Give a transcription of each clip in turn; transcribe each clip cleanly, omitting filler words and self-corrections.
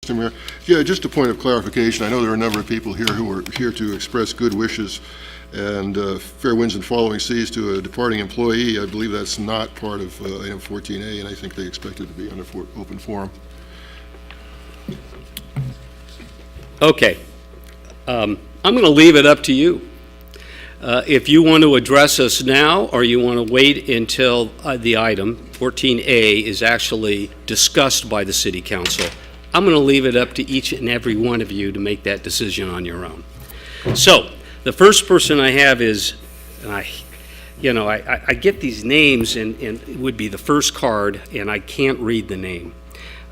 Mr. Mayor. Yeah, just a point of clarification. I know there are a number of people here who are here to express good wishes and fair winds and following seas to a departing employee. I believe that's not part of item 14A, and I think they expect it to be under open forum. Okay. I'm going to leave it up to you. If you want to address us now, or you want to wait until the item, 14A, is actually discussed by the City Council, I'm going to leave it up to each and every one of you to make that decision on your own. So, the first person I have is, and I get these names, and it would be the first card, and I can't read the name.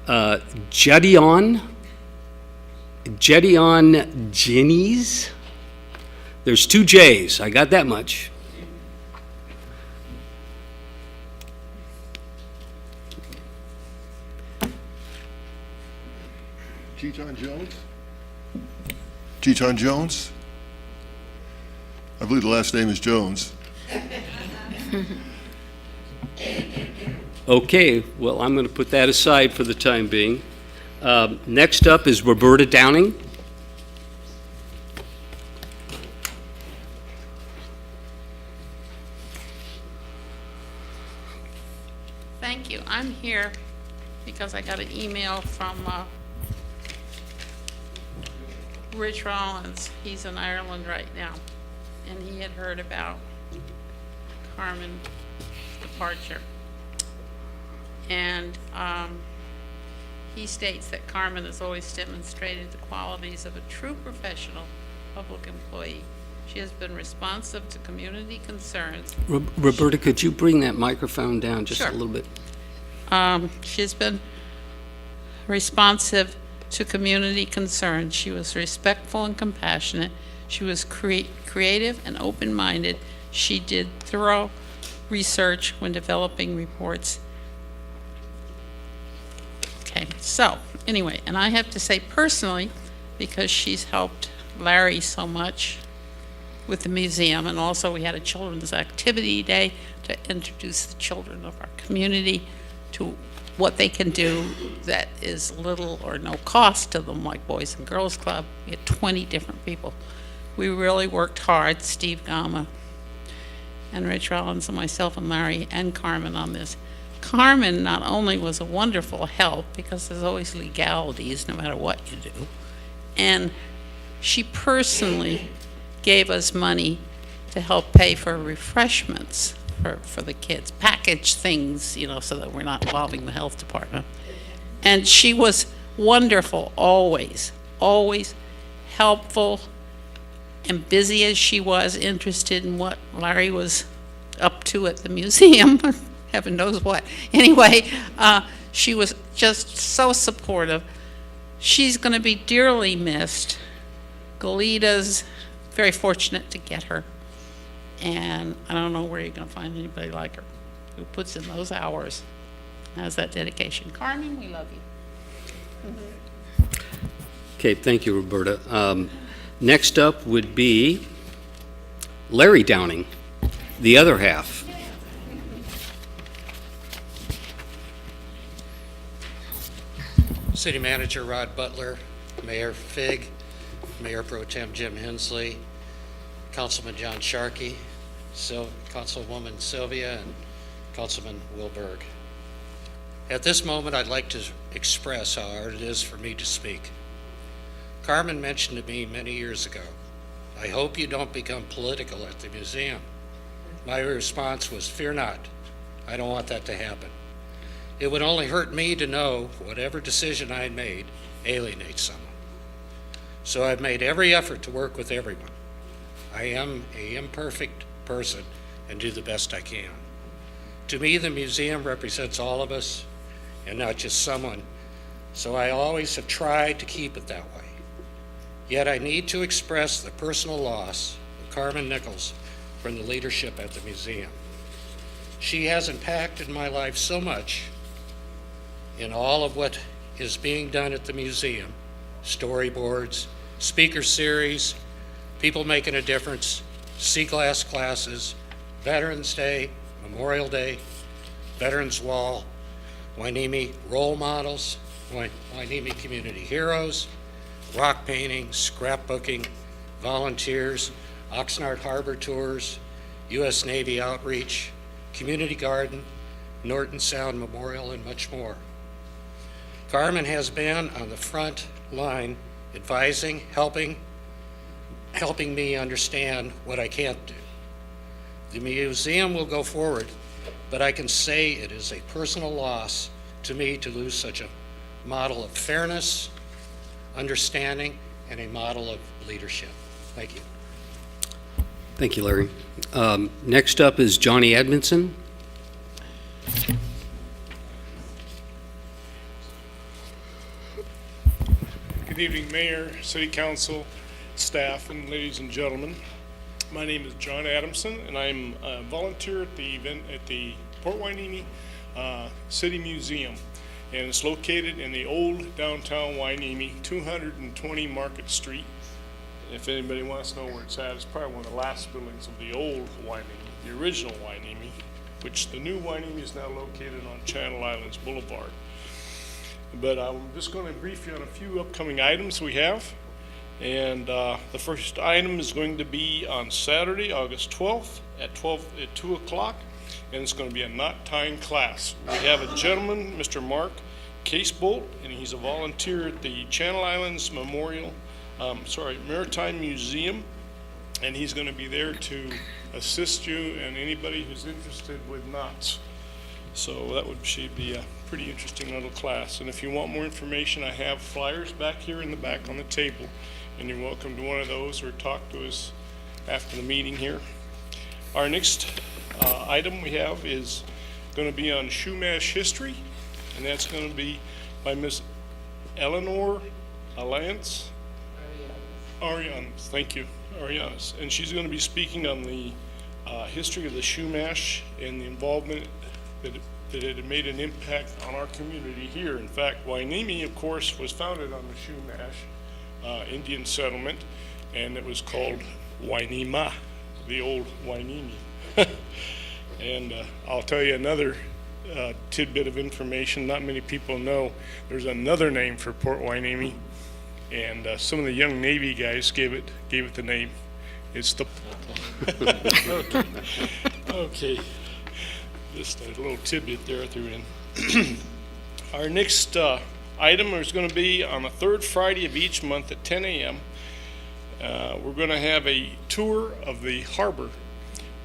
Jedion Jennies. There's 2 J's. I got that much. Teton Jones? Teton Jones? I believe the last name is Jones. Okay, well, I'm going to put that aside for the time being. Next up is Roberta Downing. Thank you. I'm here because I got an email from Rich Rollins. He's in Ireland right now, and he had heard about Carmen's departure. And he states that Carmen has always demonstrated the qualities of a true professional public employee. She has been responsive to community concerns. Roberta, could you bring that microphone down just Sure. a little bit? She has been responsive to community concerns. She was respectful and compassionate. She was creative and open-minded. She did thorough research when developing reports. Okay, so anyway, and I have to say personally, because she's helped Larry so much with the museum, and also we had a children's activity day to introduce the children of our community to what they can do that is little or no cost to them, like Boys and Girls Club. We had 20 different people. We really worked hard, Steve Gama and Rich Rollins and myself and Larry and Carmen on this. Carmen not only was a wonderful help, because there's always legalities no matter what you do, and she personally gave us money to help pay for refreshments for the kids, package things, so that we're not involving the health department. And she was wonderful, always helpful, and busy as she was, interested in what Larry was up to at the museum, heaven knows what. Anyway, she was just so supportive. She's going to be dearly missed. Galita's very fortunate to get her, and I don't know where you're going to find anybody like her who puts in those hours, has that dedication. Carmen, we love you. Okay, thank you, Roberta. Next up would be Larry Downing, the other half. City Manager Rod Butler, Mayor Fig, Mayor Pro Tem Jim Hensley, Councilman John Sharkey, Councilwoman Sylvia, and Councilman Will Berg. At this moment, I'd like to express how hard it is for me to speak. Carmen mentioned to me many years ago, "I hope you don't become political at the museum." My response was, "Fear not. I don't want that to happen. It would only hurt me to know whatever decision I made alienates someone. So I've made every effort to work with everyone. I am an imperfect person and do the best I can. To me, the museum represents all of us and not just someone, so I always have tried to keep it that way. Yet I need to express the personal loss of Carmen Nichols from the leadership at the museum. She has impacted my life so much in all of what is being done at the museum, storyboards, speaker series, people making a difference, sea glass classes, Veterans Day, Memorial Day, Veterans Wall, Hueneme role models, Hueneme Community Heroes, rock painting, scrapbooking, volunteers, Oxnard Harbor Tours, U.S. Navy Outreach, Community Garden, Norton Sound Memorial, and much more. Carmen has been on the front line advising, helping me understand what I can't do. The museum will go forward, but I can say it is a personal loss to me to lose such a model of fairness, understanding, and a model of leadership. Thank you. Thank you, Larry. Next up is Johnny Edmondson. Good evening, Mayor, City Council, staff, and ladies and gentlemen. My name is John Adamson, and I'm a volunteer at the event at the Port Hueneme City Museum, and it's located in the old downtown Hueneme, 220 Market Street. If anybody wants to know where it's at, it's probably one of the last buildings of the old Hueneme, the original Hueneme, which the new Hueneme is now located on Channel Islands Boulevard. But I'm just going to brief you on a few upcoming items we have. And the first item is going to be on Saturday, August 12th at 2 o'clock, and it's going to be a knot tying class. We have a gentleman, Mr. Mark Casebolt, and he's a volunteer at the Channel Islands Maritime Museum, and he's going to be there to assist you and anybody who's interested with knots. So that should be a pretty interesting little class. And if you want more information, I have flyers back here in the back on the table, and you're welcome to one of those or talk to us after the meeting here. Our next item we have is going to be on Chumash history, and that's going to be by Miss Eleanor Arianes, thank you, Arianes. And she's going to be speaking on the history of the Chumash and the involvement that it had made an impact on our community here. In fact, Hueneme, of course, was founded on the Chumash Indian settlement, and it was called Hueneme, the old Hueneme. And I'll tell you another tidbit of information not many people know. There's another name for Port Hueneme, and some of the young Navy guys gave it the name. It's the okay. Just a little tidbit there I threw in. Our next item is going to be on the third Friday of each month at 10 a.m. We're going to have a tour of the harbor.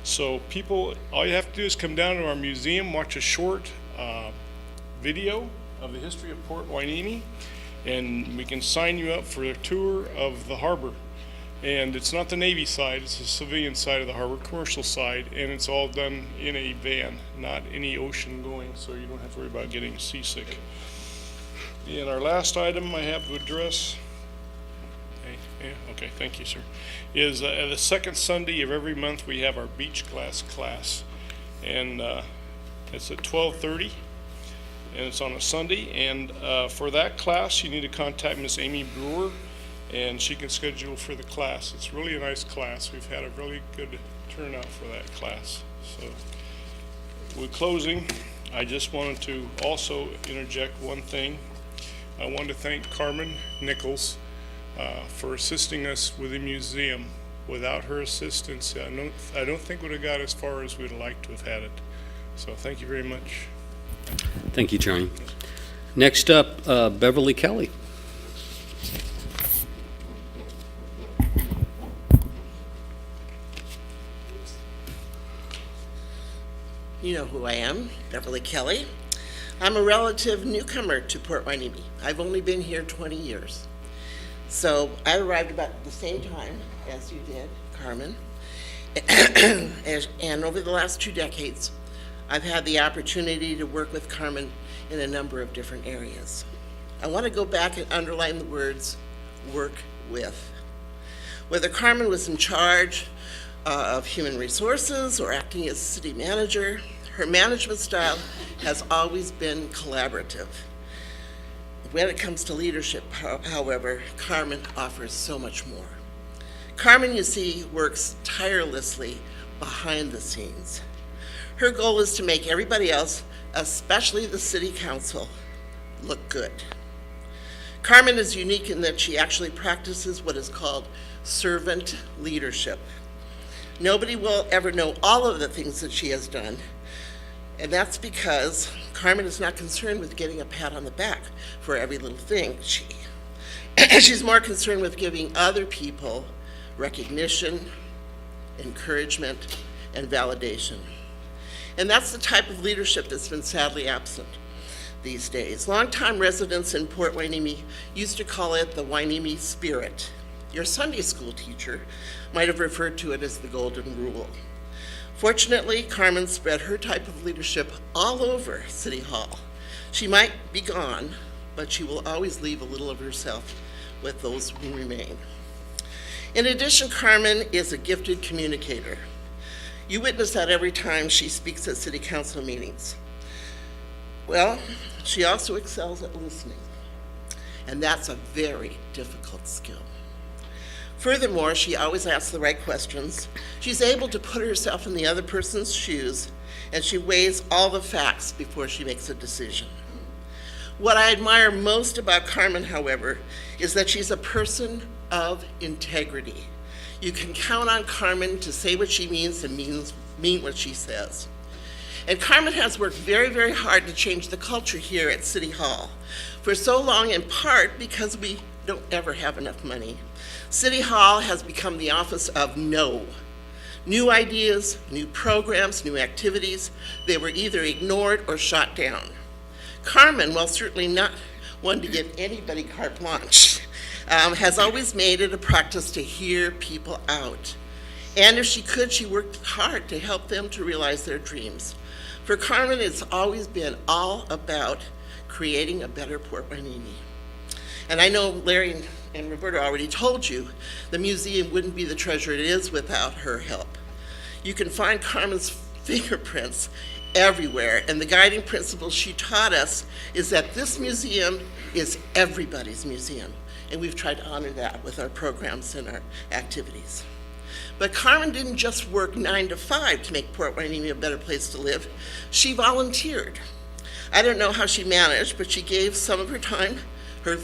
So people, all you have to do is come down to our museum, watch a short video of the history of Port Hueneme, and we can sign you up for a tour of the harbor. And it's not the Navy side, it's the civilian side of the harbor, commercial side, and it's all done in a van, not any ocean going, so you don't have to worry about getting seasick. And our last item I have to address, okay, thank you, sir, is the second Sunday of every month we have our beach class, and it's at 12:30, and it's on a Sunday, and for that class you need to contact Miss Amy Brewer, and she can schedule for the class. It's really a nice class. We've had a really good turnout for that class. So with closing, I just wanted to also interject one thing. I want to thank Carmen Nichols for assisting us with the museum. Without her assistance, I don't think we'd have got as far as we'd like to have had it. So thank you very much. Thank you, Johnny. Next up, Beverly Kelly. You know who I am, Beverly Kelly. I'm a relative newcomer to Port Hueneme. I've only been here 20 years. So I arrived about the same time as you did, Carmen. And over the last 2 decades, I've had the opportunity to work with Carmen in a number of different areas. I want to go back and underline the words, work with. Whether Carmen was in charge of human resources or acting as city manager, her management style has always been collaborative. When it comes to leadership, however, Carmen offers so much more. Carmen, you see, works tirelessly behind the scenes. Her goal is to make everybody else, especially the city council, look good. Carmen is unique in that she actually practices what is called servant leadership. Nobody will ever know all of the things that she has done, and that's because Carmen is not concerned with getting a pat on the back for every little thing. She's more concerned with giving other people recognition, encouragement, and validation. And that's the type of leadership that's been sadly absent these days. Longtime residents in Port Hueneme used to call it the Hueneme spirit. Your Sunday school teacher might have referred to it as the golden rule. Fortunately, Carmen spread her type of leadership all over City Hall. She might be gone, but she will always leave a little of herself with those who remain. In addition, Carmen is a gifted communicator. You witness that every time she speaks at city council meetings. Well, she also excels at listening, and that's a very difficult skill. Furthermore, she always asks the right questions. She's able to put herself in the other person's shoes, and she weighs all the facts before she makes a decision. What I admire most about Carmen, however, is that she's a person of integrity. You can count on Carmen to say what she means and mean what she says. And Carmen has worked very, very hard to change the culture here at City Hall. For so long, in part because we don't ever have enough money, City Hall has become the office of no. New ideas, new programs, new activities, they were either ignored or shot down. Carmen, while certainly not one to give anybody carte blanche, has always made it a practice to hear people out. And if she could, she worked hard to help them to realize their dreams. For Carmen, it's always been all about creating a better Port Hueneme. And I know Larry and Roberta already told you the museum wouldn't be the treasure it is without her help. You can find Carmen's fingerprints everywhere, and the guiding principle she taught us is that this museum is everybody's museum, and we've tried to honor that with our programs and our activities. But Carmen didn't just work 9 to 5 to make Port Hueneme a better place to live. She volunteered. I don't know how she managed, but she gave some of her time, her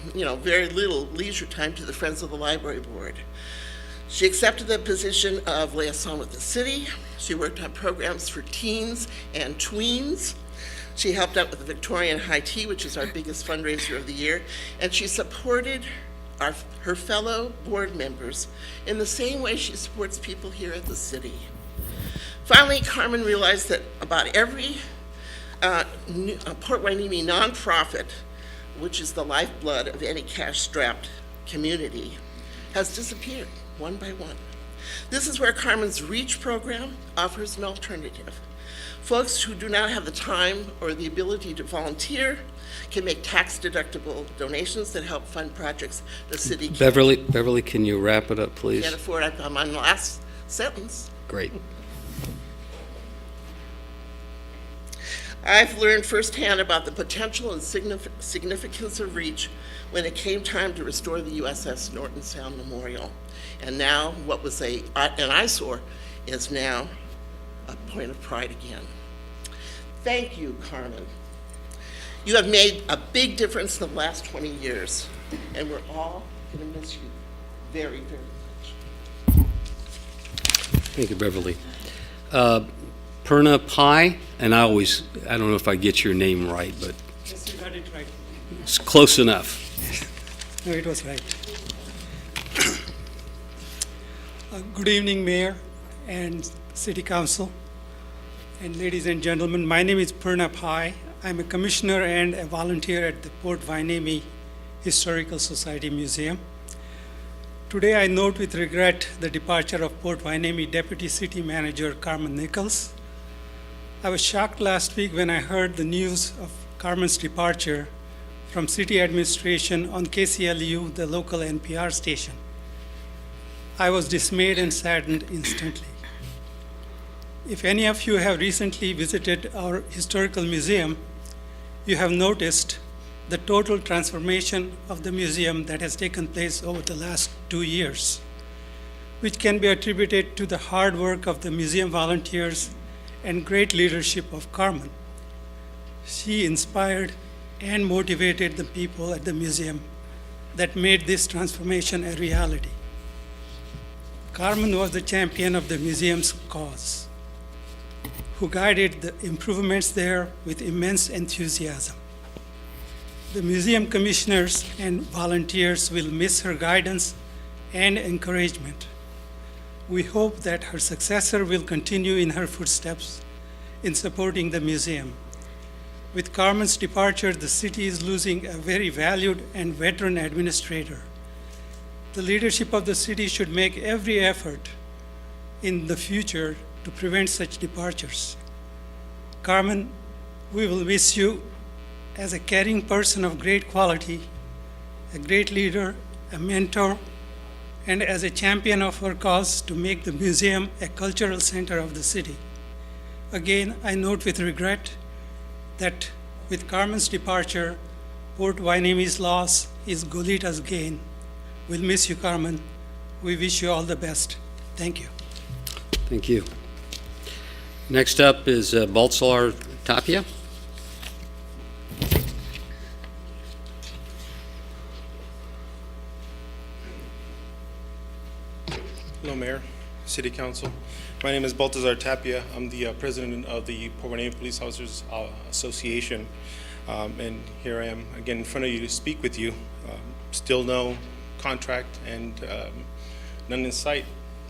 very little leisure time, to the Friends of the Library Board. She accepted the position of liaison with the city. She worked on programs for teens and tweens. She helped out with the Victorian High Tea, which is our biggest fundraiser of the year, and she supported her fellow board members in the same way she supports people here at the city. Finally, Carmen realized that about every Port Hueneme nonprofit, which is the lifeblood of any cash-strapped community, has disappeared one by one. This is where Carmen's REACH program offers an alternative. Folks who do not have the time or the ability to volunteer can make tax-deductible donations that help fund projects the city can't Beverly, can you wrap it up, please? afford. I'm on the last sentence. Great. I've learned firsthand about the potential and significance of REACH when it came time to restore the USS Norton Sound Memorial. And now what was an eyesore is now a point of pride again. Thank you, Carmen. You have made a big difference in the last 20 years, and we're all going to miss you very, very much. Thank you, Beverly. Perna Pai, and I don't know if I get your name right, but Yes, you got it right. it's close enough. No, it was right. Good evening, Mayor and City Council, and ladies and gentlemen. My name is Perna Pai. I'm a commissioner and a volunteer at the Port Hueneme Historical Society Museum. Today, I note with regret the departure of Port Hueneme Deputy City Manager Carmen Nichols. I was shocked last week when I heard the news of Carmen's departure from city administration on KCLU, the local NPR station. I was dismayed and saddened instantly. If any of you have recently visited our historical museum, you have noticed the total transformation of the museum that has taken place over the last 2 years, which can be attributed to the hard work of the museum volunteers and great leadership of Carmen. She inspired and motivated the people at the museum that made this transformation a reality. Carmen was the champion of the museum's cause, who guided the improvements there with immense enthusiasm. The museum commissioners and volunteers will miss her guidance and encouragement. We hope that her successor will continue in her footsteps in supporting the museum. With Carmen's departure, the city is losing a very valued and veteran administrator. The leadership of the city should make every effort in the future to prevent such departures. Carmen, we will miss you as a caring person of great quality, a great leader, a mentor, and as a champion of our cause to make the museum a cultural center of the city. Again, I note with regret that with Carmen's departure, Port Hueneme's loss is Goleta's gain. We'll miss you, Carmen. We wish you all the best. Thank you. Thank you. Next up is Baltzar Tapia. Hello, Mayor, City Council. My name is Baltazar Tapia. I'm the president of the Port Hueneme Police Officers Association. And here I am again in front of you to speak with you. Still no contract and none in sight.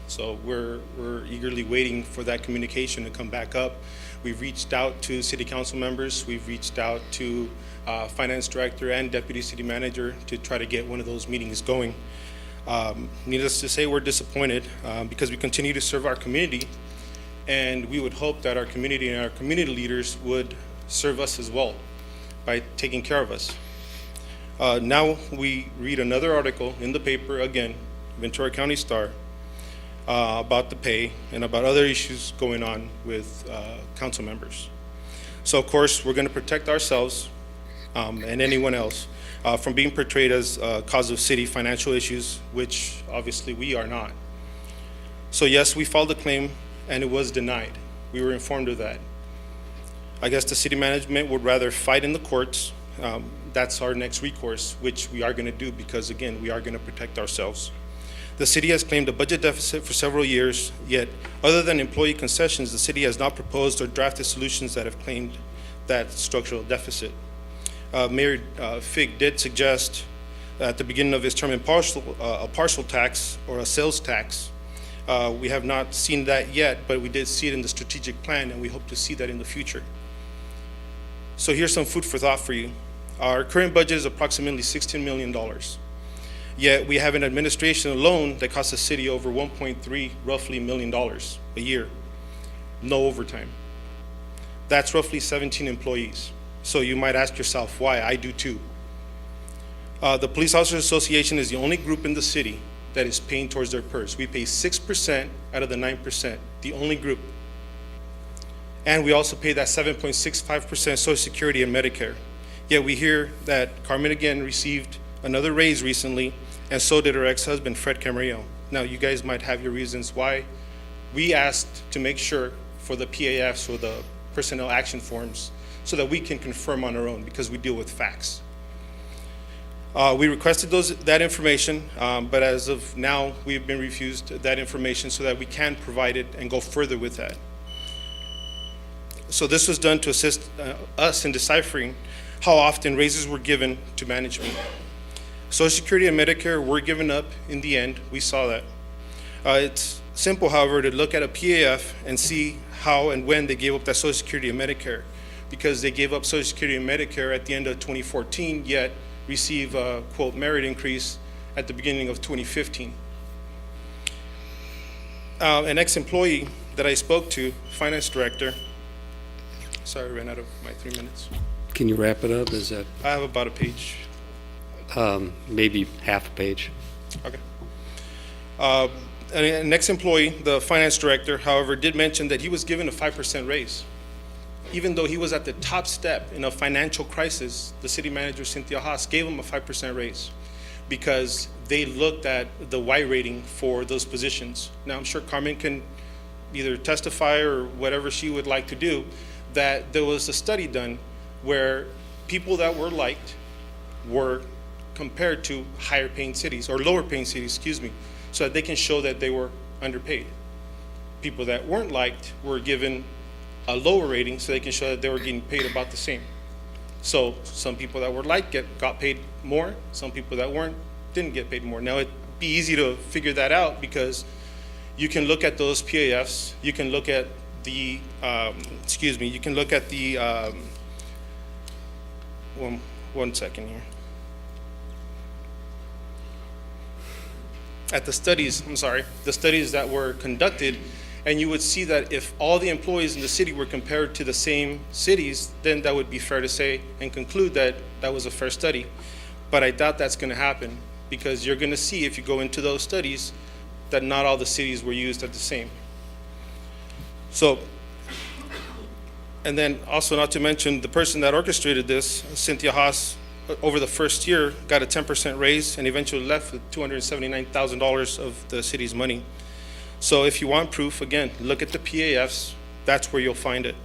So we're eagerly waiting for that communication to come back up. We've reached out to city council members. We've reached out to finance director and deputy city manager to try to get one of those meetings going. Needless to say, we're disappointed because we continue to serve our community, and we would hope that our community and our community leaders would serve us as well by taking care of us. Now we read another article in the paper, again, Ventura County Star, about the pay and about other issues going on with council members. So of course, we're going to protect ourselves and anyone else from being portrayed as cause of city financial issues, which obviously we are not. So yes, we filed a claim and it was denied. We were informed of that. I guess the city management would rather fight in the courts. That's our next recourse, which we are going to do because, again, we are going to protect ourselves. The city has claimed a budget deficit for several years, yet other than employee concessions, the city has not proposed or drafted solutions that have claimed that structural deficit. Mayor Fig did suggest at the beginning of his term a partial tax or a sales tax. We have not seen that yet, but we did see it in the strategic plan, and we hope to see that in the future. So here's some food for thought for you. Our current budget is approximately $16 million. Yet we have an administration alone that costs the city over $1.3 roughly million a year. No overtime. That's roughly 17 employees. So you might ask yourself why. I do too. The Police Officers Association is the only group in the city that is paying towards their purse. We pay 6% out of the 9%, the only group. And we also pay that 7.65% Social Security and Medicare. Yet we hear that Carmen again received another raise recently, and so did her ex-husband, Fred Camarillo. Now, you guys might have your reasons why. We asked to make sure for the PAFs or the personnel action forms so that we can confirm on our own because we deal with facts. We requested that information, but as of now, we've been refused that information so that we can provide it and go further with that. So this was done to assist us in deciphering how often raises were given to management. Social Security and Medicare were given up in the end. We saw that. It's simple, however, to look at a PAF and see how and when they gave up that Social Security and Medicare, because they gave up Social Security and Medicare at the end of 2014, yet receive a, quote, merit increase at the beginning of 2015. An ex-employee that I spoke to, finance director, sorry, I ran out of my 3 minutes. Can you wrap it up? Is that I have about a page. maybe half a page? Okay. An ex-employee, the finance director, however, did mention that he was given a 5% raise. Even though he was at the top step in a financial crisis, the city manager, Cynthia Haas, gave him a 5% raise because they looked at the Y rating for those positions. Now, I'm sure Carmen can either testify or whatever she would like to do, that there was a study done where people that were liked were compared to higher paying cities, or lower paying cities, excuse me, so that they can show that they were underpaid. People that weren't liked were given a lower rating so they can show that they were getting paid about the same. So some people that were liked got paid more, some people that weren't didn't get paid more. Now it'd be easy to figure that out because you can look at those PAFs, you can look at the, you can look at the, one second here. At the studies, the studies that were conducted, and you would see that if all the employees in the city were compared to the same cities, then that would be fair to say and conclude that that was a fair study. But I doubt that's going to happen, because you're going to see, if you go into those studies, that not all the cities were used at the same. So, and then also not to mention the person that orchestrated this, Cynthia Haas, over the first year got a 10% raise and eventually left with $279,000 of the city's money. So if you want proof, again, look at the PAFs, that's where you'll find it.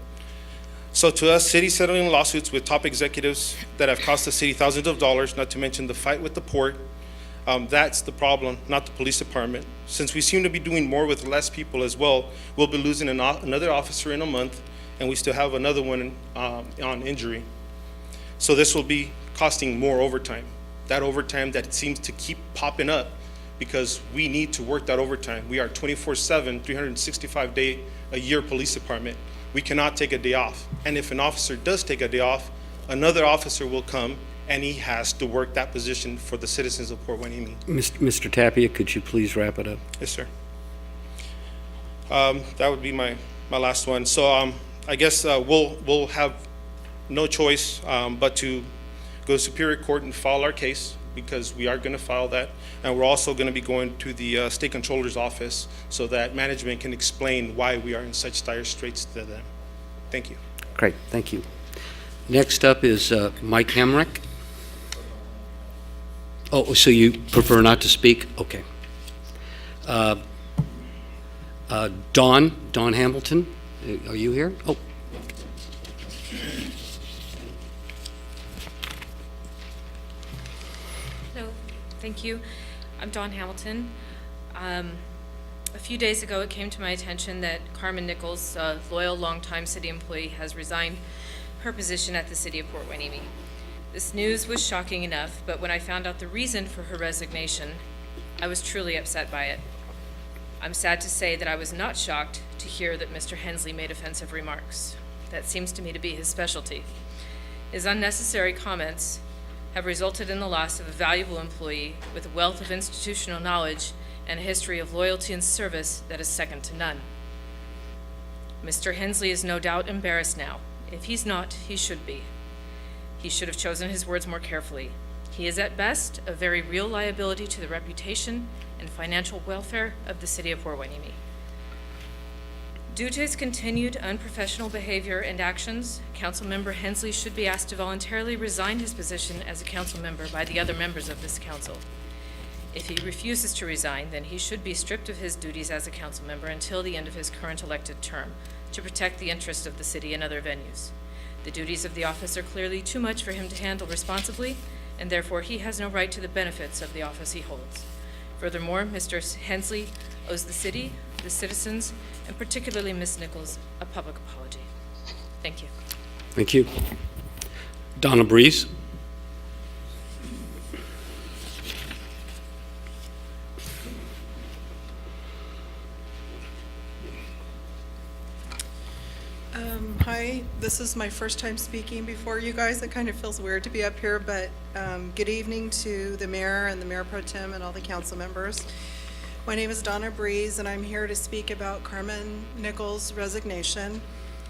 So to us, city settling lawsuits with top executives that have cost the city thousands of dollars, not to mention the fight with the port, that's the problem, not the police department. Since we seem to be doing more with less people as well, we'll be losing another officer in a month, and we still have another one on injury. So this will be costing more overtime. That overtime that seems to keep popping up because we need to work that overtime. We are 24/7, 365-day-a-year police department. We cannot take a day off. And if an officer does take a day off, another officer will come and he has to work that position for the citizens of Port Hueneme. Mr. Tapia, could you please wrap it up? Yes, sir. That would be my last one. So I guess we'll have no choice but to go to Superior Court and file our case, because we are going to file that. And we're also going to be going to the State Controller's office so that management can explain why we are in such dire straits to them. Thank you. Great, thank you. Next up is Mike Hamrick. Oh, so you prefer not to speak? Okay. Don Hamilton, are you here? Oh. Hello, thank you. I'm Dawn Hamilton. A few days ago, it came to my attention that Carmen Nichols, a loyal, longtime city employee, has resigned her position at the city of Port Hueneme. This news was shocking enough, but when I found out the reason for her resignation, I was truly upset by it. I'm sad to say that I was not shocked to hear that Mr. Hensley made offensive remarks. That seems to me to be his specialty. His unnecessary comments have resulted in the loss of a valuable employee with a wealth of institutional knowledge and a history of loyalty and service that is second to none. Mr. Hensley is no doubt embarrassed now. If he's not, he should be. He should have chosen his words more carefully. He is at best a very real liability to the reputation and financial welfare of the city of Port Hueneme. Due to his continued unprofessional behavior and actions, Councilmember Hensley should be asked to voluntarily resign his position as a council member by the other members of this council. If he refuses to resign, then he should be stripped of his duties as a council member until the end of his current elected term to protect the interests of the city and other venues. The duties of the office are clearly too much for him to handle responsibly, and therefore he has no right to the benefits of the office he holds. Furthermore, Mr. Hensley owes the city, the citizens, and particularly Ms. Nichols, a public apology. Thank you. Thank you. Donna Breeze. Hi, this is my first time speaking before you guys. It kind of feels weird to be up here, but good evening to the mayor and the mayor pro tem and all the council members. My name is Donna Breeze, and I'm here to speak about Carmen Nichols' resignation.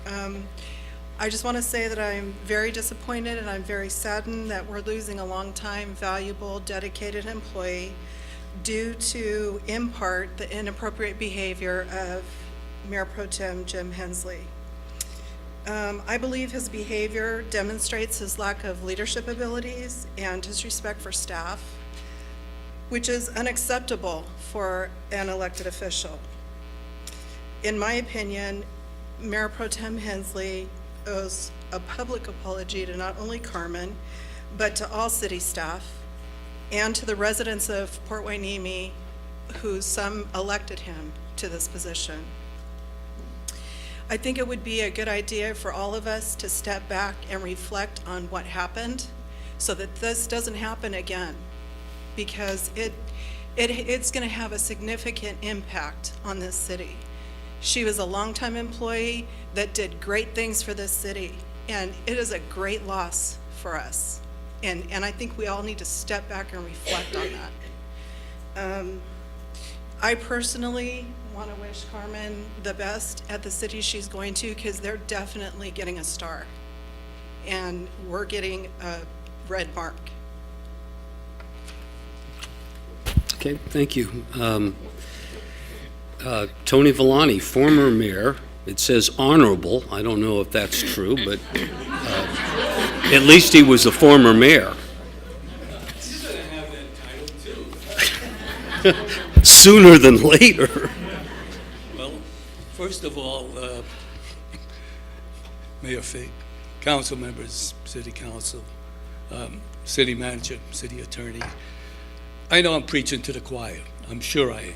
I just want to say that I'm very disappointed and I'm very saddened that we're losing a long-time, valuable, dedicated employee due to, in part, the inappropriate behavior of Mayor Pro Tem Jim Hensley. I believe his behavior demonstrates his lack of leadership abilities and his respect for staff, which is unacceptable for an elected official. In my opinion, Mayor Pro Tem Hensley owes a public apology to not only Carmen, but to all city staff and to the residents of Port Hueneme who some elected him to this position. I think it would be a good idea for all of us to step back and reflect on what happened so that this doesn't happen again, because it's going to have a significant impact on this city. She was a longtime employee that did great things for this city, and it is a great loss for us. And I think we all need to step back and reflect on that. I personally want to wish Carmen the best at the city she's going to, because they're definitely getting a star, and we're getting a red mark. Okay, thank you. Tony Villani, former mayor. It says honorable. I don't know if that's true, but at least he was a former mayor. Sooner than later. Well, first of all, Mayor Fig, council members, city council, city manager, city attorney, I know I'm preaching to the choir. I'm sure I am.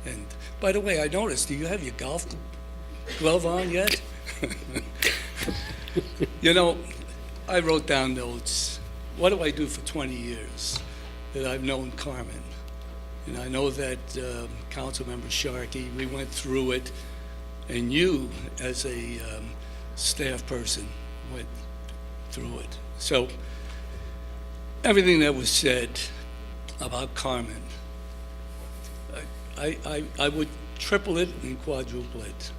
And by the way, I noticed, do you have your golf glove on yet? You know, I wrote down notes. What do I do for 20 years that I've known Carmen? And I know that Councilmember Sharkey, we went through it, and you, as a staff person, went through it. So everything that was said about Carmen, I would triple it and quadruple it.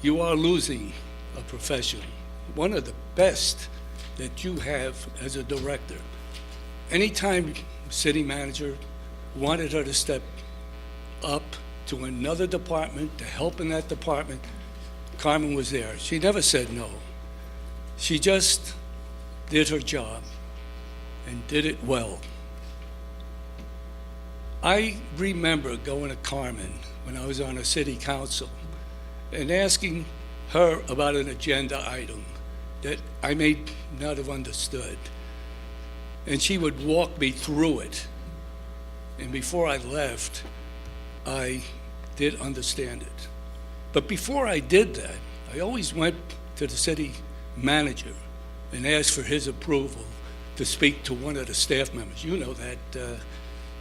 You are losing a profession, one of the best that you have as a director. Anytime city manager wanted her to step up to another department, to help in that department, Carmen was there. She never said no. She just did her job and did it well. I remember going to Carmen when I was on a city council and asking her about an agenda item that I may not have understood. And she would walk me through it. And before I left, I did understand it. But before I did that, I always went to the city manager and asked for his approval to speak to one of the staff members. You know that,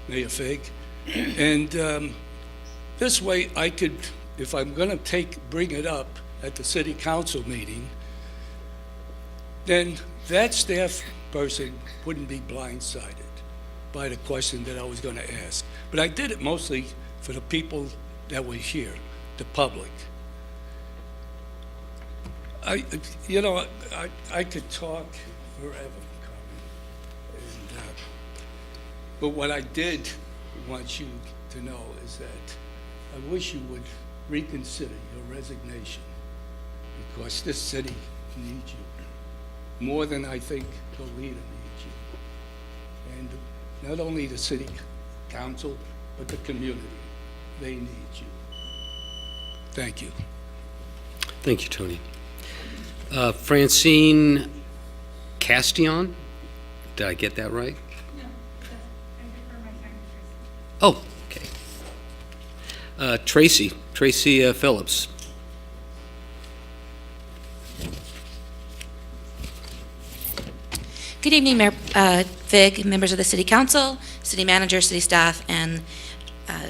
Mayor Fig. And this way I could, if I'm going to bring it up at the city council meeting, then that staff person wouldn't be blindsided by the question that I was going to ask. But I did it mostly for the people that were here, the public. I could talk forever, Carmen. But what I did want you to know is that I wish you would reconsider your resignation, because this city needs you more than I think the leader needs you. And not only the city council, but the community, they need you. Thank you. Thank you, Tony. Francine Castillon, did I get that right? No, I prefer my time to Oh, okay. Tracy Phillips. Good evening, Mayor Fig, members of the City Council, City Manager, City Staff, and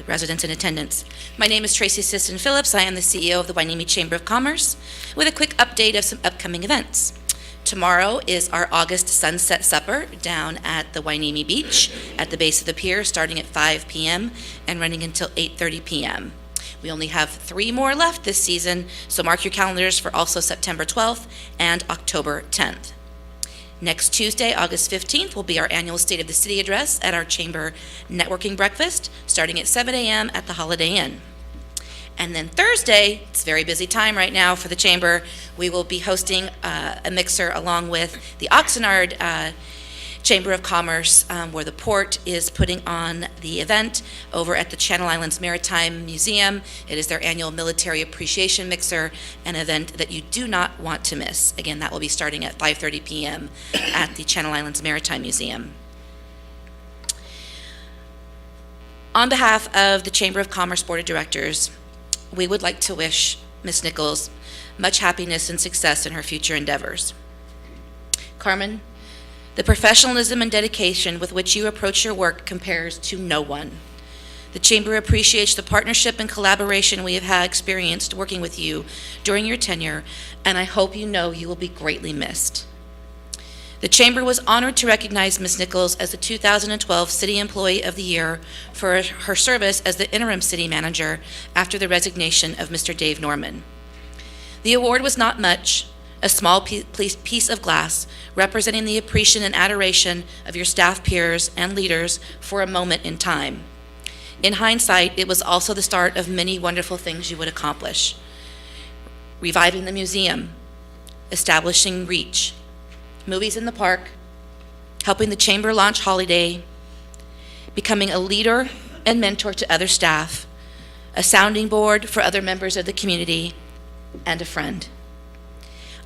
residents in attendance. My name is Tracy Sisson Phillips. I am the CEO of the Hueneme Chamber of Commerce, with a quick update of some upcoming events. Tomorrow is our August Sunset Supper down at the Hueneme Beach at the base of the pier, starting at 5 p.m. and running until 8:30 p.m. We only have 3 more left this season, so mark your calendars for also September 12th and October 10th. Next Tuesday, August 15th, will be our annual State of the City address at our Chamber networking breakfast, starting at 7 a.m. at the Holiday Inn. And then Thursday, it's a very busy time right now for the Chamber, we will be hosting a mixer along with the Oxnard Chamber of Commerce, where the port is putting on the event over at the Channel Islands Maritime Museum. It is their annual Military Appreciation Mixer, an event that you do not want to miss. Again, that will be starting at 5:30 p.m. at the Channel Islands Maritime Museum. On behalf of the Chamber of Commerce Board of Directors, we would like to wish Ms. Nichols much happiness and success in her future endeavors. Carmen, the professionalism and dedication with which you approach your work compares to no one. The Chamber appreciates the partnership and collaboration we have had experienced working with you during your tenure, and I hope you know you will be greatly missed. The Chamber was honored to recognize Ms. Nichols as the 2012 City Employee of the Year for her service as the interim city manager after the resignation of Mr. Dave Norman. The award was not much, a small piece of glass representing the appreciation and adoration of your staff peers and leaders for a moment in time. In hindsight, it was also the start of many wonderful things you would accomplish. Reviving the museum, establishing REACH, movies in the park, helping the Chamber launch Holiday, becoming a leader and mentor to other staff, a sounding board for other members of the community, and a friend.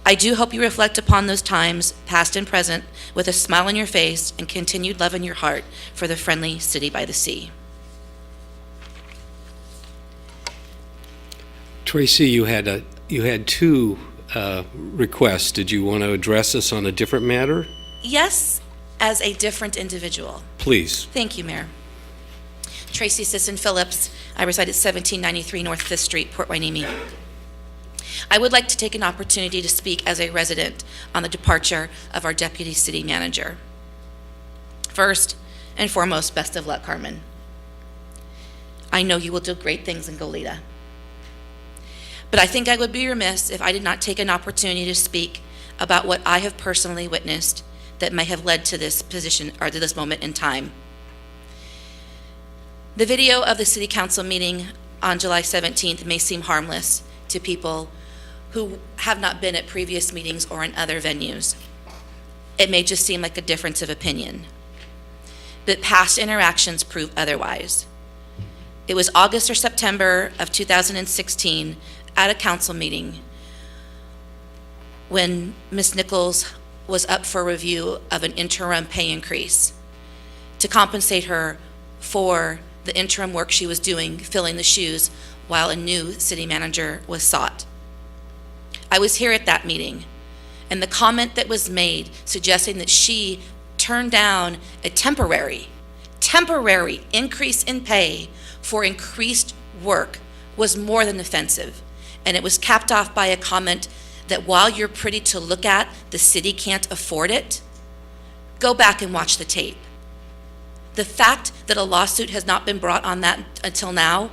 I do hope you reflect upon those times, past and present, with a smile on your face and continued love in your heart for the friendly city by the sea. Tracy, you had two requests. Did you want to address us on a different matter? Yes, as a different individual. Please. Thank you, Mayor. Tracy Sisson Phillips. I reside at 1793 North 5th Street, Port Hueneme. I would like to take an opportunity to speak as a resident on the departure of our Deputy City Manager. First and foremost, best of luck, Carmen. I know you will do great things in Goleta. But I think I would be remiss if I did not take an opportunity to speak about what I have personally witnessed that may have led to this position or to this moment in time. The video of the City Council meeting on July 17th may seem harmless to people who have not been at previous meetings or in other venues. It may just seem like a difference of opinion. But past interactions prove otherwise. It was August or September of 2016 at a council meeting when Ms. Nichols was up for review of an interim pay increase to compensate her for the interim work she was doing, filling the shoes, while a new city manager was sought. I was here at that meeting, and the comment that was made suggesting that she turned down a temporary increase in pay for increased work was more than offensive, and it was capped off by a comment that while you're pretty to look at, the city can't afford it. Go back and watch the tape. The fact that a lawsuit has not been brought on that until now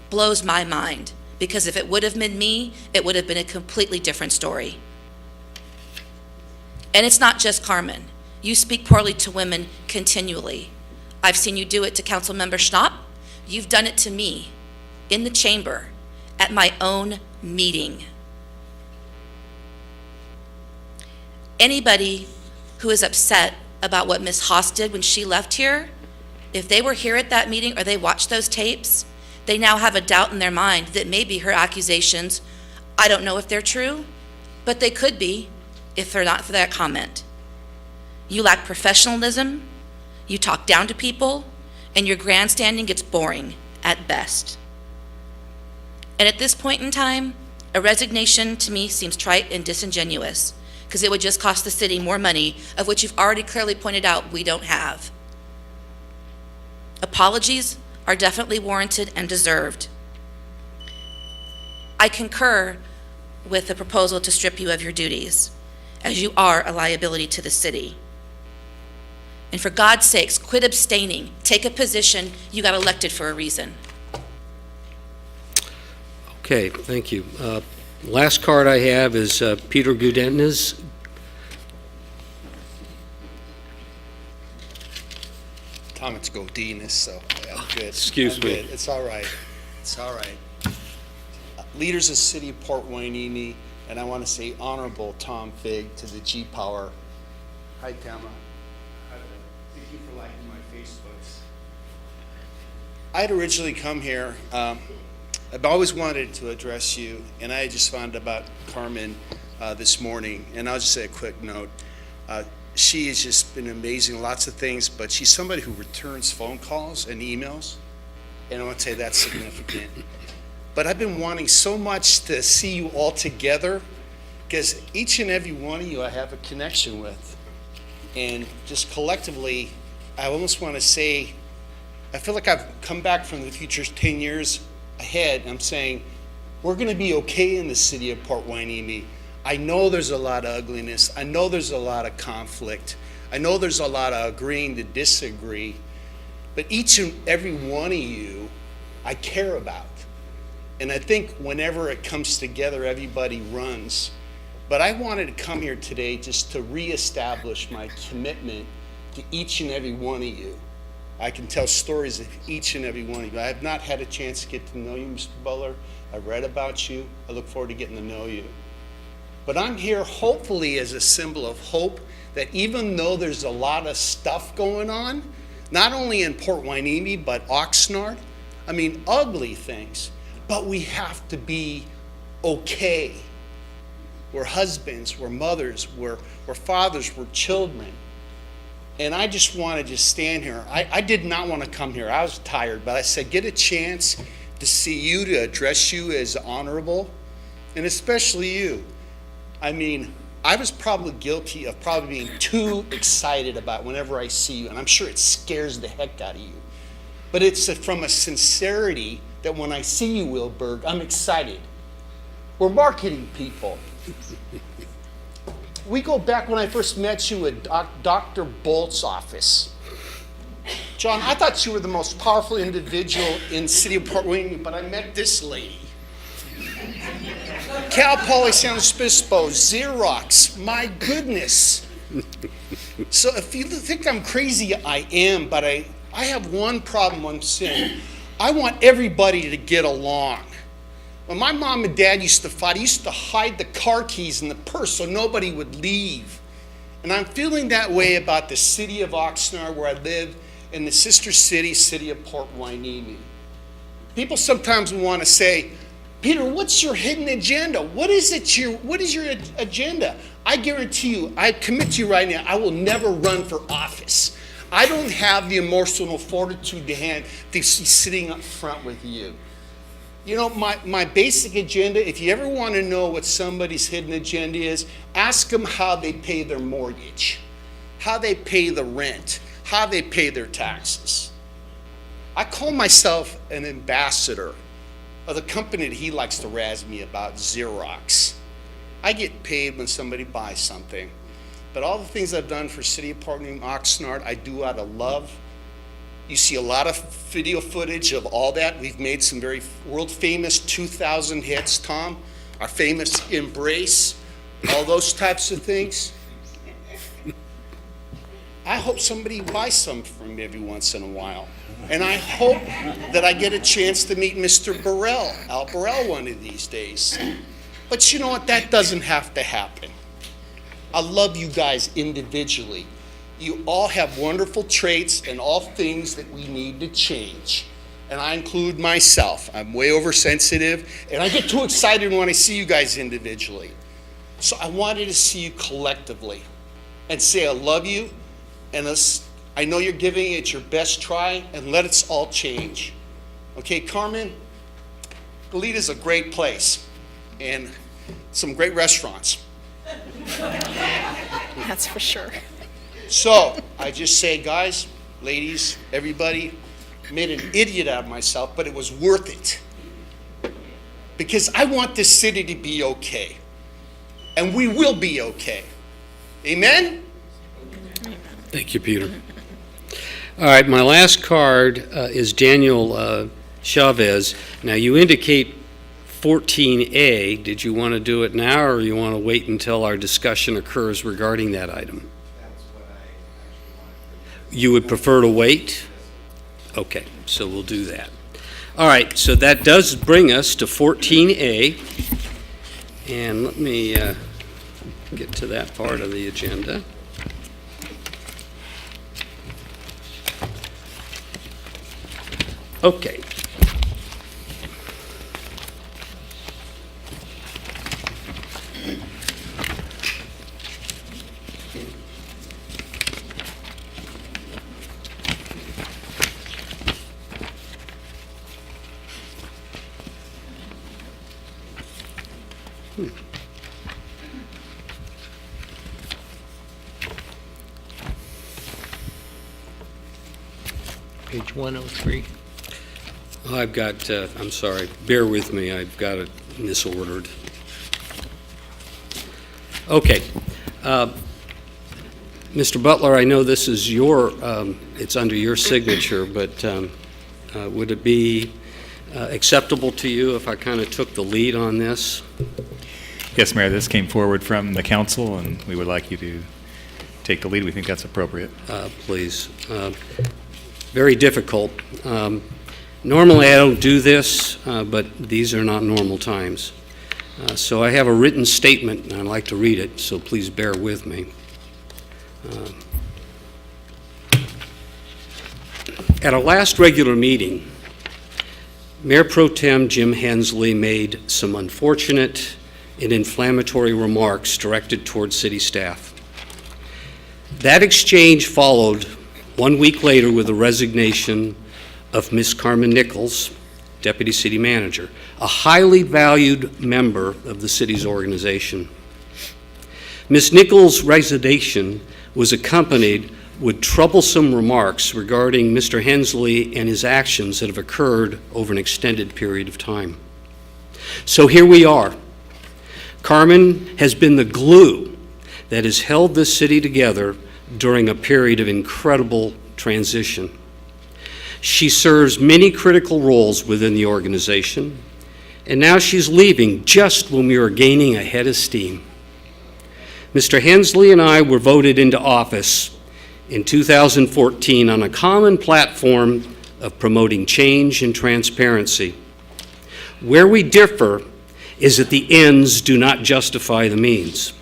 blows my mind, because if it would have been me, it would have been a completely different story. And it's not just Carmen. You speak poorly to women continually. I've seen you do it to Councilmember Schnapp. You've done it to me in the chamber at my own meeting. Anybody who is upset about what Ms. Haas did when she left here, if they were here at that meeting or they watched those tapes, they now have a doubt in their mind that maybe her accusations, I don't know if they're true, but they could be if they're not for that comment. You lack professionalism, you talk down to people, and your grandstanding gets boring at best. And at this point in time, a resignation to me seems trite and disingenuous, because it would just cost the city more money, of which you've already clearly pointed out we don't have. Apologies are definitely warranted and deserved. I concur with the proposal to strip you of your duties, as you are a liability to the city. And for God's sakes, quit abstaining. Take a position. You got elected for a reason. Okay, thank you. Last card I have is Peter Gudetnes. Tom, it's Godinez, so yeah, I'm good. Excuse I'm me. Good. It's all right. It's all right. Leaders of City of Port Hueneme, and I want to say Honorable Tom Fig to the G-Power. Hi, Tama. Hi there. I'd originally come here, I've always wanted to address you, and I just found out about Carmen this morning, and I'll just say a quick note. She has just been amazing, lots of things, but she's somebody who returns phone calls and emails, and I want to say that's significant. But I've been wanting so much to see you all together, because each and every one of you I have a connection with. And just collectively, I almost want to say, I feel like I've come back from the future 10 years ahead. I'm saying, we're going to be okay in the city of Port Hueneme. I know there's a lot of ugliness. I know there's a lot of conflict. I know there's a lot of agreeing to disagree. But each and every one of you, I care about. And I think whenever it comes together, everybody runs. But I wanted to come here today just to reestablish my commitment to each and every one of you. I can tell stories of each and every one of you. I have not had a chance to get to know you, Mr. Butler. I read about you. I look forward to getting to know you. But I'm here hopefully as a symbol of hope that even though there's a lot of stuff going on, not only in Port Hueneme, but Oxnard, I mean, ugly things, but we have to be okay. We're husbands, we're mothers, we're fathers, we're children. And I just wanted to stand here. I did not want to come here. I was tired, but I said, get a chance to see you, to address you as honorable, and especially you. I mean, I was probably guilty of probably being too excited about whenever I see you, and I'm sure it scares the heck out of you. But it's from a sincerity that when I see you, Wilberg, I'm excited. We're marketing people. We go back when I first met you at Dr. Bolt's office. John, I thought you were the most powerful individual in the city of Port Hueneme, but I met this lady. Cal Poly San Obispo, Xerox, my goodness. So if you think I'm crazy, I am, but I have one problem I'm saying. I want everybody to get along. When my mom and dad used to fight, I used to hide the car keys in the purse so nobody would leave. And I'm feeling that way about the city of Oxnard, where I live, and the sister city, city of Port Hueneme. People sometimes want to say, Peter, what's your hidden agenda? What is your agenda? I guarantee you, I commit to you right now, I will never run for office. I don't have the emotional fortitude to be sitting up front with you. You know, my basic agenda, if you ever want to know what somebody's hidden agenda is, ask them how they pay their mortgage, how they pay the rent, how they pay their taxes. I call myself an ambassador of the company that he likes to razz me about, Xerox. I get paid when somebody buys something. But all the things I've done for City of Port Hueneme, Oxnard, I do out of love. You see a lot of video footage of all that. We've made some very world famous 2,000 hits, Tom. Our famous Embrace, all those types of things. I hope somebody buys some from me every once in a while. And I hope that I get a chance to meet Mr. Burrell, Al Burrell, one of these days. But you know what? That doesn't have to happen. I love you guys individually. You all have wonderful traits and all things that we need to change. And I include myself. I'm way oversensitive, and I get too excited when I see you guys individually. So I wanted to see you collectively and say I love you, and I know you're giving it your best try, and let us all change. Okay, Carmen, Goleta's a great place, and some great restaurants. That's for sure. So I just say, guys, ladies, everybody, made an idiot out of myself, but it was worth it. Because I want this city to be okay. And we will be okay. Amen? Thank you, Peter. All right, my last card is Daniel Chavez. Now, you indicate 14A. Did you want to do it now, or you want to wait until our discussion occurs regarding that item? You would prefer to wait? Okay, so we'll do that. All right, so that does bring us to 14A. And let me get to that part of the agenda. Okay. Page 103. I've got, I'm sorry, bear with me, I've got it misordered. Okay. Mr. Butler, I know this is your, it's under your signature, but would it be acceptable to you if I kind of took the lead on this? Yes, Mayor, this came forward from the council, and we would like you to take the lead. We think that's appropriate. Please. Very difficult. Normally, I don't do this, but these are not normal times. So I have a written statement, and I'd like to read it, so please bear with me. At our last regular meeting, Mayor Pro Tem Jim Hensley made some unfortunate and inflammatory remarks directed toward city staff. That exchange followed 1 week later with the resignation of Ms. Carmen Nichols, Deputy City Manager, a highly valued member of the city's organization. Ms. Nichols' resignation was accompanied with troublesome remarks regarding Mr. Hensley and his actions that have occurred over an extended period of time. So here we are. Carmen has been the glue that has held this city together during a period of incredible transition. She serves many critical roles within the organization, and now she's leaving just when we are gaining a head of steam. Mr. Hensley and I were voted into office in 2014 on a common platform of promoting change and transparency. Where we differ is that the ends do not justify the means.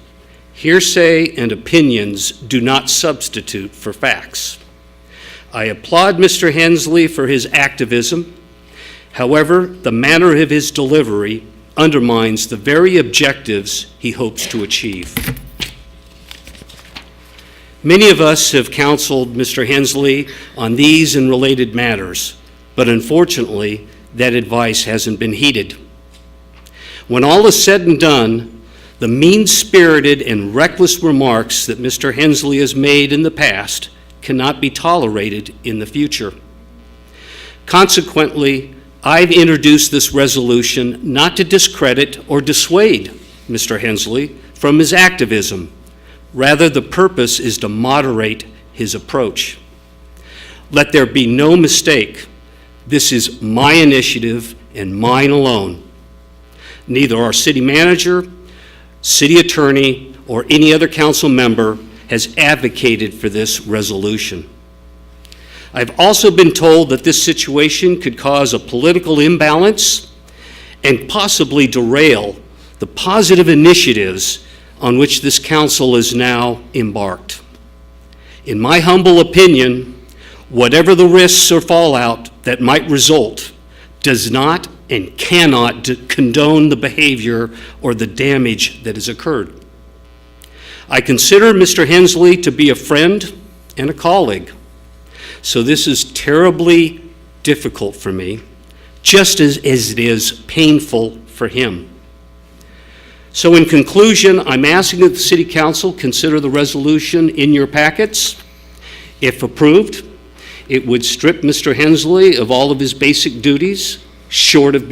Hearsay and opinions do not substitute for facts. I applaud Mr. Hensley for his activism. However, the manner of his delivery undermines the very objectives he hopes to achieve. Many of us have counseled Mr. Hensley on these and related matters, but unfortunately, that advice hasn't been heeded. When all is said and done, the mean-spirited and reckless remarks that Mr. Hensley has made in the past cannot be tolerated in the future. Consequently, I've introduced this resolution not to discredit or dissuade Mr. Hensley from his activism. Rather, the purpose is to moderate his approach. Let there be no mistake. This is my initiative and mine alone. Neither our city manager, city attorney, or any other council member has advocated for this resolution. I've also been told that this situation could cause a political imbalance and possibly derail the positive initiatives on which this council is now embarked. In my humble opinion, whatever the risks or fallout that might result does not and cannot condone the behavior or the damage that has occurred. I consider Mr. Hensley to be a friend and a colleague, so this is terribly difficult for me, just as it is painful for him. So in conclusion, I'm asking that the City Council consider the resolution in your packets. If approved, it would strip Mr. Hensley of all of his basic duties, short of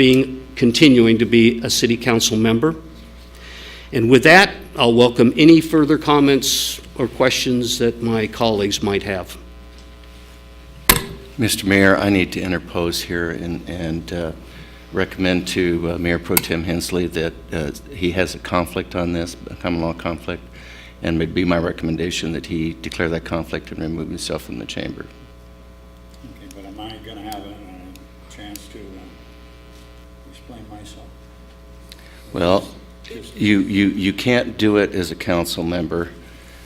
continuing to be a City Council member. And with that, I'll welcome any further comments or questions that my colleagues might have. Mr. Mayor, I need to interpose here and recommend to Mayor Pro Tem Hensley that he has a conflict on this, a common law conflict, and it would be my recommendation that he declare that conflict and remove himself from the chamber. Okay, but am I going to have a chance to explain myself? Well, you can't do it as a council member.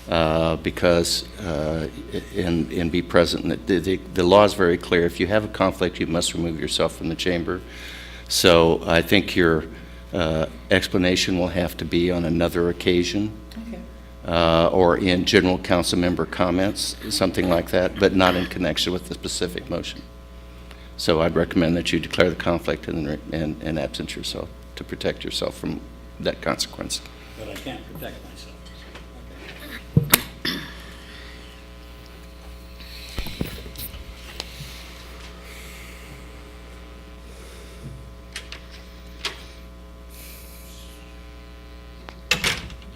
because, and be present. The law is very clear. If you have a conflict, you must remove yourself from the chamber. So I think your explanation will have to be on another occasion. Or in general council member comments, something like that, but not in connection with the specific motion. So I'd recommend that you declare the conflict and absent yourself to protect yourself from that consequence. But I can't protect myself.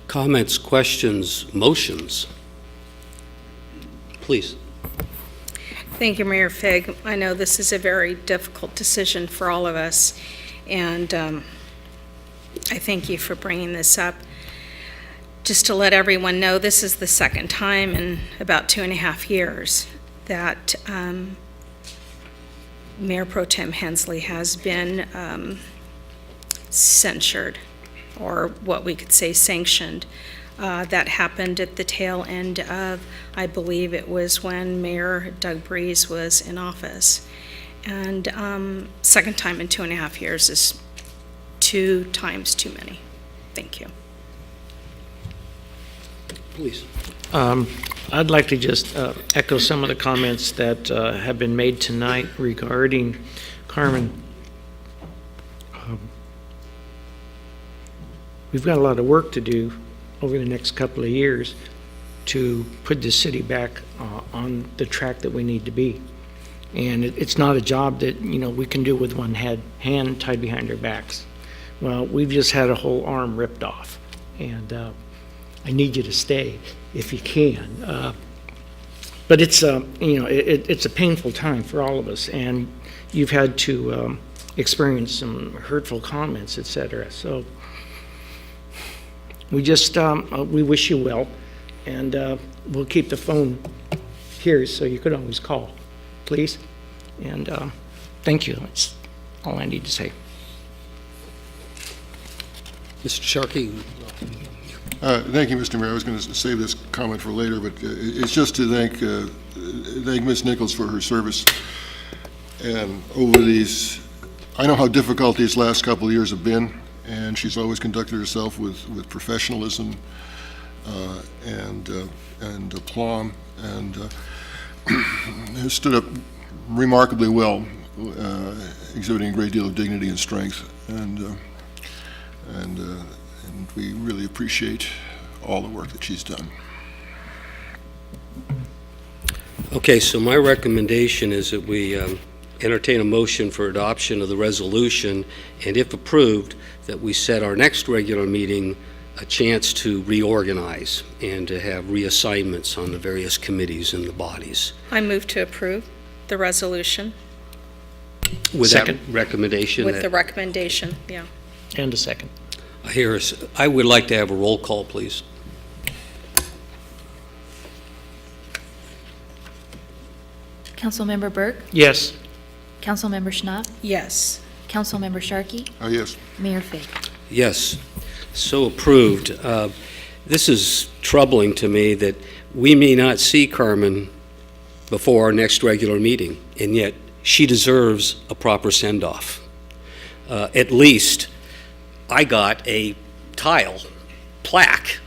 Comments, questions, motions? Please. Thank you, Mayor Fig. I know this is a very difficult decision for all of us, and I thank you for bringing this up. Just to let everyone know, this is the second time in about 2.5 years that Mayor Pro Tem Hensley has been censured, or what we could say sanctioned. That happened at the tail end of, I believe it was when Mayor Doug Breeze was in office. And second time in 2.5 years is 2 times too many. Thank you. Please. I'd like to just echo some of the comments that have been made tonight regarding Carmen. We've got a lot of work to do over the next couple of years to put the city back on the track that we need to be. And it's not a job that, we can do with one hand tied behind our backs. Well, we've just had a whole arm ripped off, and I need you to stay if you can. But it's, it's a painful time for all of us, and you've had to experience some hurtful comments, et cetera. So we just, we wish you well, and we'll keep the phone here so you could always call, please. And thank you. That's all I need to say. Mr. Sharkey. Thank you, Mr. Mayor. I was going to save this comment for later, but it's just to thank Ms. Nichols for her service. And over these, I know how difficult these last couple of years have been, and she's always conducted herself with professionalism and aplomb, and has stood up remarkably well, exhibiting a great deal of dignity and strength, and we really appreciate all the work that she's done. Okay, so my recommendation is that we entertain a motion for adoption of the resolution, and if approved, that we set our next regular meeting a chance to reorganize and to have reassignments on the various committees and the bodies. I move to approve the resolution. With Second. that recommendation. With the recommendation, yeah. And a second. I would like to have a roll call, please. Councilmember Burke? Yes. Councilmember Schnapp? Yes. Councilmember Sharkey? Yes. Mayor Fig? Yes, so approved. This is troubling to me that we may not see Carmen before our next regular meeting, and yet she deserves a proper send-off. At least I got a tile plaque.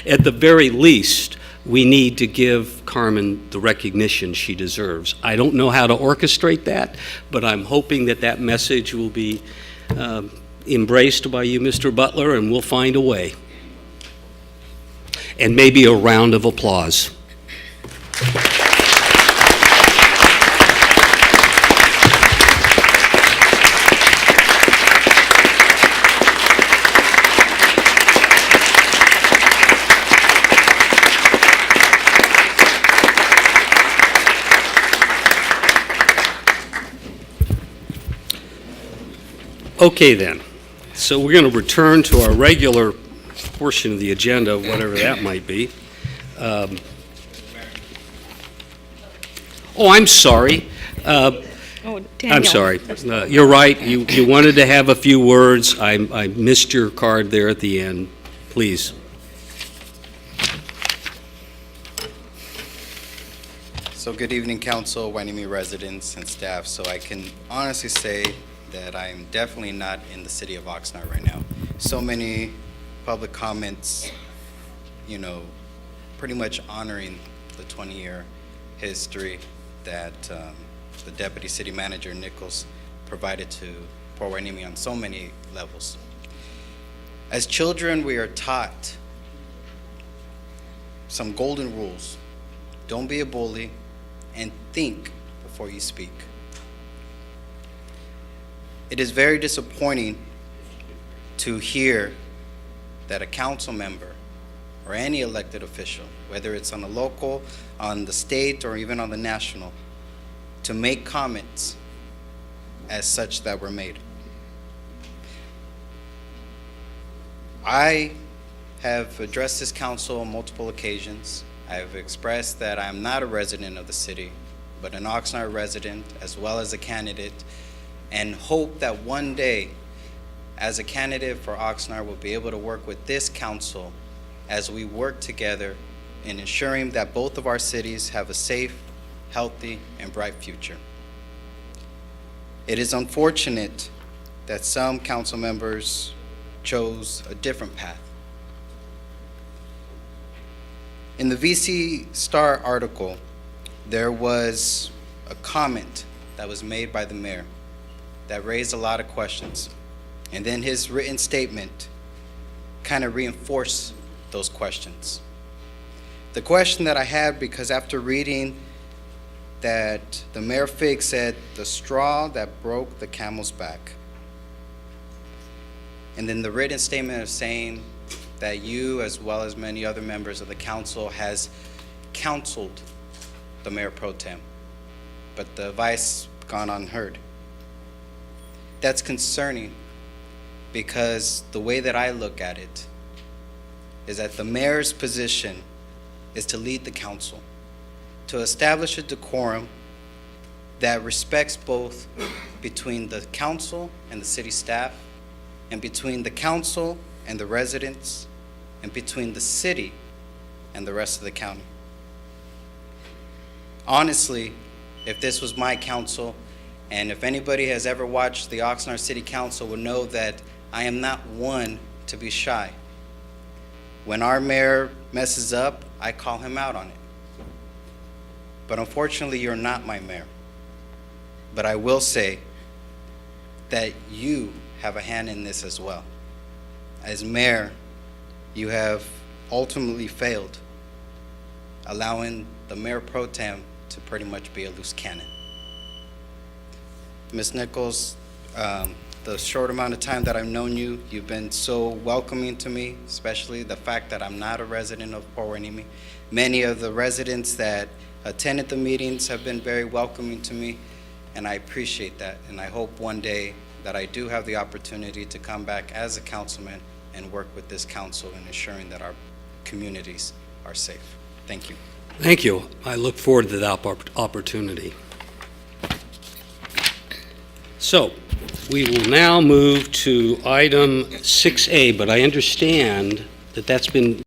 At the very least, we need to give Carmen the recognition she deserves. I don't know how to orchestrate that, but I'm hoping that that message will be embraced by you, Mr. Butler, and we'll find a way. And maybe a round of applause. Okay then, so we're going to return to our regular portion of the agenda, whatever that might be. Oh, I'm sorry. Oh, Daniel. I'm sorry. You're right. You wanted to have a few words. I missed your card there at the end. Please. So good evening, council, Hueneme residents and staff. So I can honestly say that I am definitely not in the city of Oxnard right now. So many public comments, you know, pretty much honoring the 20-year history that the Deputy City Manager Nichols provided to Port Hueneme on so many levels. As children, we are taught some golden rules. Don't be a bully, and think before you speak. It is very disappointing to hear that a council member or any elected official, whether it's on the local, on the state, or even on the national, to make comments as such that were made. I have addressed this council on multiple occasions. I have expressed that I am not a resident of the city, but an Oxnard resident as well as a candidate, and hope that one day, as a candidate for Oxnard, will be able to work with this council as we work together in ensuring that both of our cities have a safe, healthy, and bright future. It is unfortunate that some council members chose a different path. In the VC Star article, there was a comment that was made by the mayor that raised a lot of questions. And then his written statement kind of reinforced those questions. The question that I had, because after reading that the Mayor Fig said, the straw that broke the camel's back. And then the written statement of saying that you, as well as many other members of the council, has counseled the Mayor Pro Tem, but the advice gone unheard. That's concerning, because the way that I look at it is that the mayor's position is to lead the council, to establish a decorum that respects both between the council and the city staff, and between the council and the residents, and between the city and the rest of the county. Honestly, if this was my council, and if anybody has ever watched the Oxnard City Council would know that I am not one to be shy. When our mayor messes up, I call him out on it. But unfortunately, you're not my mayor. But I will say that you have a hand in this as well. As mayor, you have ultimately failed, allowing the Mayor Pro Tem to pretty much be a loose cannon. Ms. Nichols, the short amount of time that I've known you, you've been so welcoming to me, especially the fact that I'm not a resident of Port Hueneme. Many of the residents that attended the meetings have been very welcoming to me, and I appreciate that. And I hope one day that I do have the opportunity to come back as a councilman and work with this council in ensuring that our communities are safe. Thank you. Thank you. I look forward to that opportunity. So, we will now move to item 6A, but I understand that that's been